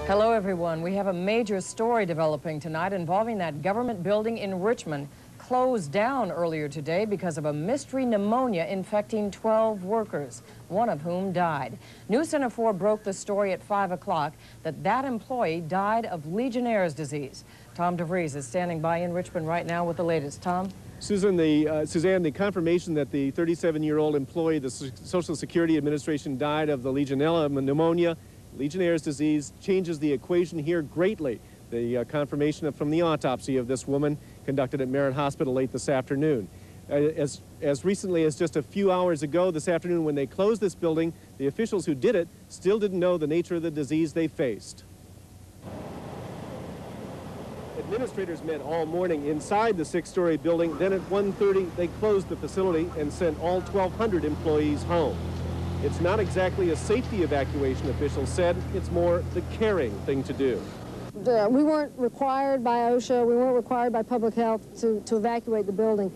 Hello, everyone. We have a major story developing tonight involving that government building in Richmond closed down earlier today because of a mystery pneumonia infecting 12 workers, one of whom died. News Center 4 broke the story at 5 o'clock that employee died of Legionnaires' disease. Tom DeVries is standing by in Richmond right now with the latest. Tom? Suzanne, the confirmation that the 37-year-old employee of the Social Security Administration died of the Legionella pneumonia, Legionnaires' disease, changes the equation here greatly. The confirmation from the autopsy of this woman conducted at Merritt Hospital late this afternoon. As recently as just a few hours ago this afternoon when they closed this building, the officials who did it still didn't know the nature of the disease they faced. Administrators met all morning inside the 6-story building. Then at 1:30, they closed the facility and sent all 1,200 employees home. It's not exactly a safety evacuation, officials said. It's more the caring thing to do. We weren't required by OSHA, we weren't required by public health to evacuate the building.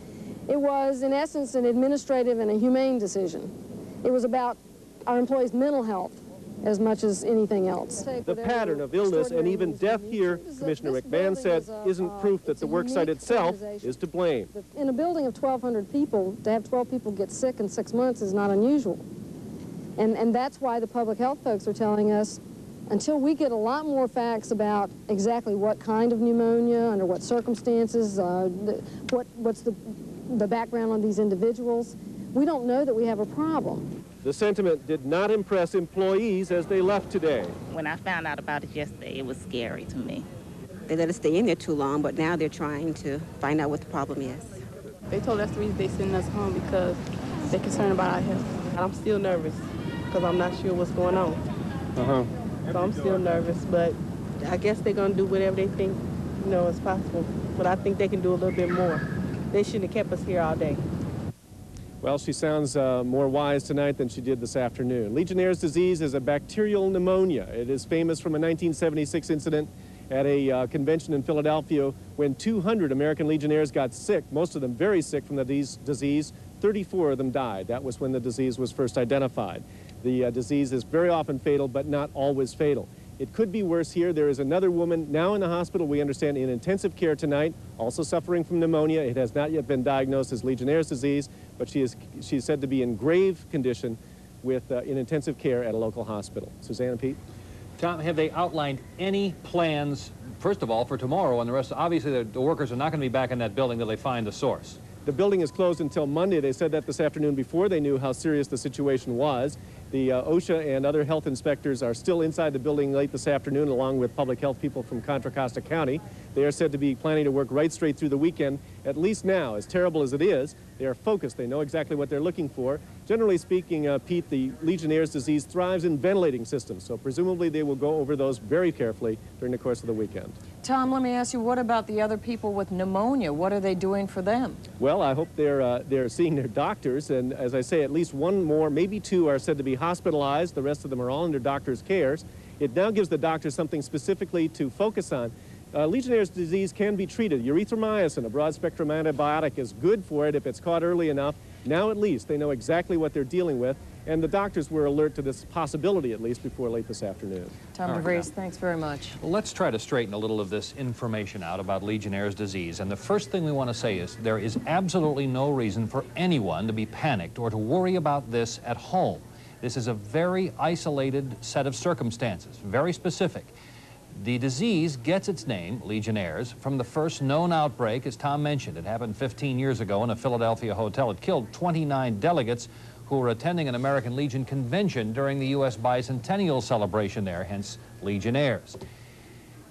It was, in essence, an administrative and a humane decision. It was about our employees' mental health as much as anything else. The pattern of illness and even death here, Commissioner McMahon said, isn't proof that the worksite itself is to blame. In a building of 1,200 people, to have 12 people get sick in 6 months is not unusual. And that's why the public health folks are telling us, until we get a lot more facts about exactly what kind of pneumonia, under what circumstances, what's the background on these individuals, we don't know that we have a problem. The sentiment did not impress employees as they left today. When I found out about it yesterday, it was scary to me. They let us stay in there too long, but now they're trying to find out what the problem is. They told us the reason they sent us home because they're concerned about our health. I'm still nervous because I'm not sure what's going on. So I'm still nervous, but I guess they're going to do whatever they think, is possible. But I think they can do a little bit more. They shouldn't have kept us here all day. Well, she sounds more wise tonight than she did this afternoon. Legionnaires' disease is a bacterial pneumonia. It is famous from a 1976 incident at a convention in Philadelphia when 200 American Legionnaires got sick, most of them very sick from the disease. 34 of them died. That was when the disease was first identified. The disease is very often fatal, but not always fatal. It could be worse here. There is another woman now in the hospital, we understand, in intensive care tonight, also suffering from pneumonia. It has not yet been diagnosed as Legionnaires' disease, but she's said to be in grave condition in intensive care at a local hospital. Suzanne and Pete? Tom, have they outlined any plans, first of all, for tomorrow and the rest? Obviously, the workers are not going to be back in that building until they find the source. The building is closed until Monday. They said that this afternoon before they knew how serious the situation was. The OSHA and other health inspectors are still inside the building late this afternoon, along with public health people from Contra Costa County. They are said to be planning to work right straight through the weekend. At least now, as terrible as it is, they are focused. They know exactly what they're looking for. Generally speaking, Pete, the Legionnaires' disease thrives in ventilating systems, so presumably they will go over those very carefully during the course of the weekend. Tom, let me ask you, what about the other people with pneumonia? What are they doing for them? Well, I hope they're seeing their doctors, and as I say, at least one more, maybe two are said to be hospitalized. The rest of them are all under doctors' cares. It now gives the doctors something specifically to focus on. Legionnaires' disease can be treated. Erythromycin, a broad-spectrum antibiotic, is good for it if it's caught early enough. Now at least they know exactly what they're dealing with, and the doctors were alert to this possibility at least before late this afternoon. Tom DeVries, thanks very much. Well, let's try to straighten a little of this information out about Legionnaires' disease. And the first thing we want to say is there is absolutely no reason for anyone to be panicked or to worry about this at home. This is a very isolated set of circumstances, very specific. The disease gets its name, Legionnaires, from the first known outbreak, as Tom mentioned. It happened 15 years ago in a Philadelphia hotel. It killed 29 delegates who were attending an American Legion convention during the U.S. bicentennial celebration there, hence Legionnaires.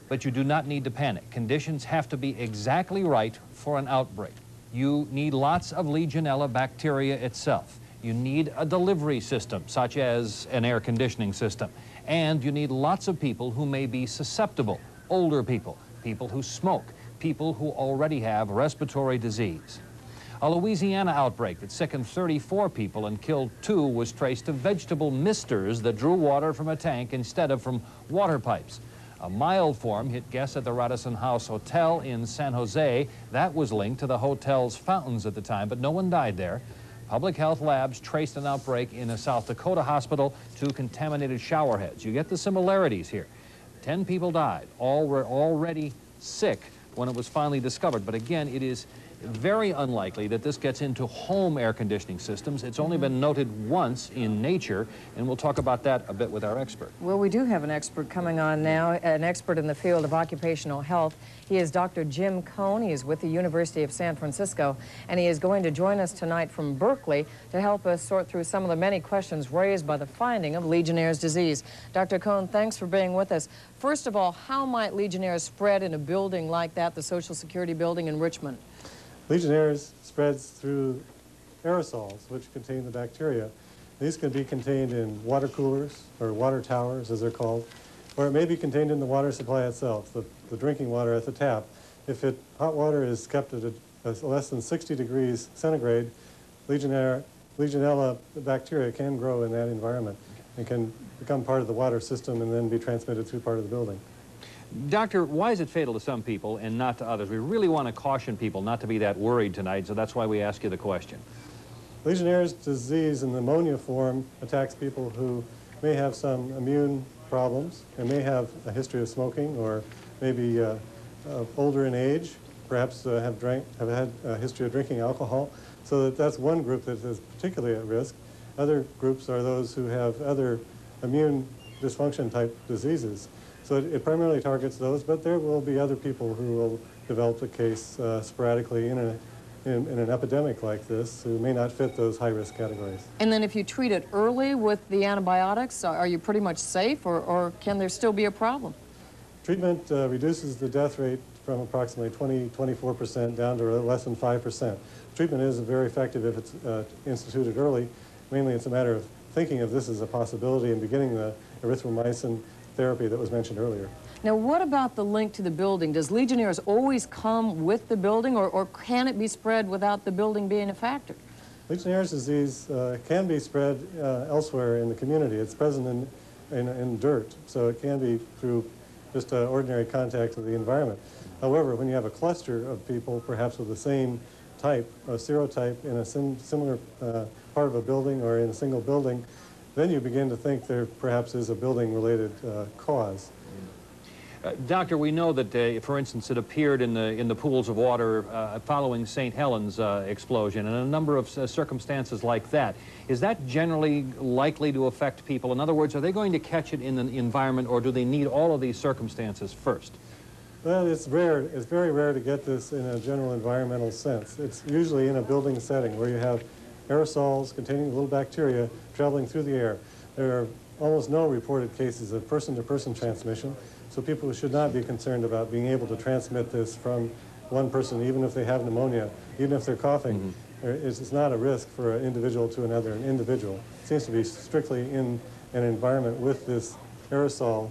But you do not need to panic. Conditions have to be exactly right for an outbreak. You need lots of Legionella bacteria itself. You need a delivery system, such as an air conditioning system. And you need lots of people who may be susceptible, older people, people who smoke, people who already have respiratory disease. A Louisiana outbreak that sickened 34 people and killed 2 was traced to vegetable misters that drew water from a tank instead of from water pipes. A mild form hit guests at the Radisson House Hotel in San Jose. That was linked to the hotel's fountains at the time, but no one died there. Public health labs traced an outbreak in a South Dakota hospital to contaminated shower heads. You get the similarities here. 10 people died. All were already sick when it was finally discovered. But again, it is very unlikely that this gets into home air conditioning systems. It's only been noted once in nature, and we'll talk about that a bit with our expert. Well, we do have an expert coming on now, an expert in the field of occupational health. He is Dr. Jim Cohn. He is with the University of San Francisco, and he is going to join us tonight from Berkeley to help us sort through some of the many questions raised by the finding of Legionnaires' disease. Dr. Cohn, thanks for being with us. First of all, how might Legionnaires spread in a building like that, the Social Security building in Richmond? Legionnaires spreads through aerosols, which contain the bacteria. These can be contained in water coolers, or water towers, as they're called, or it may be contained in the water supply itself, the drinking water at the tap. If hot water is kept at less than 60 degrees centigrade, Legionella bacteria can grow in that environment and can become part of the water system and then be transmitted through part of the building. Doctor, why is it fatal to some people and not to others? We really want to caution people not to be that worried tonight, so that's why we ask you the question. Legionnaires' disease in the pneumonia form attacks people who may have some immune problems and may have a history of smoking or maybe older in age, perhaps have had a history of drinking alcohol. So that's one group that is particularly at risk. Other groups are those who have other immune dysfunction type diseases. So it primarily targets those, but there will be other people who will develop the case sporadically in an epidemic like this who may not fit those high-risk categories. And then if you treat it early with the antibiotics, are you pretty much safe, or can there still be a problem? Treatment reduces the death rate from approximately 24% down to less than 5%. Treatment is very effective if it's instituted early. Mainly it's a matter of thinking of this as a possibility and beginning the erythromycin therapy that was mentioned earlier. Now, what about the link to the building? Does Legionnaires always come with the building, or can it be spread without the building being a factor? Legionnaires' disease can be spread elsewhere in the community. It's present in dirt, so it can be through just ordinary contact with the environment. However, when you have a cluster of people, perhaps with the same type, a serotype, in a similar part of a building or in a single building, then you begin to think there perhaps is a building-related cause. Doctor, we know that, for instance, it appeared in the pools of water following St. Helens explosion and a number of circumstances like that. Is that generally likely to affect people? In other words, are they going to catch it in the environment, or do they need all of these circumstances first? Well, it's rare. It's very rare to get this in a general environmental sense. It's usually in a building setting where you have aerosols containing little bacteria traveling through the air. There are almost no reported cases of person-to-person transmission, so people should not be concerned about being able to transmit this from one person, even if they have pneumonia, even if they're coughing. It's not a risk for an individual to another individual. It seems to be strictly in an environment with this aerosol,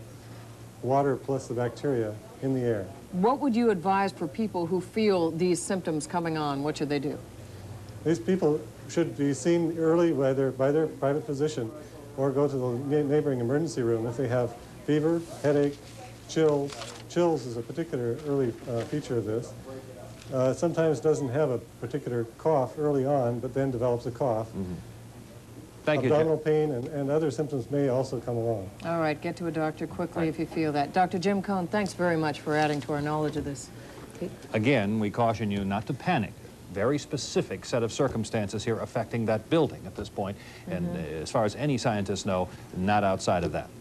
water plus the bacteria in the air. What would you advise for people who feel these symptoms coming on? What should they do? These people should be seen early by their private physician, or go to the neighboring emergency room if they have fever, headache, chills. Chills is a particular early feature of this. Sometimes doesn't have a particular cough early on, but then develops a cough. Thank you, Abdominal pain and other symptoms may also come along. All right, get to a doctor quickly if you feel that. Dr. Jim Cohn, thanks very much for adding to our knowledge of this. Again, we caution you not to panic. Very specific set of circumstances here affecting that building at this point, and as far as any scientists know, not outside of that.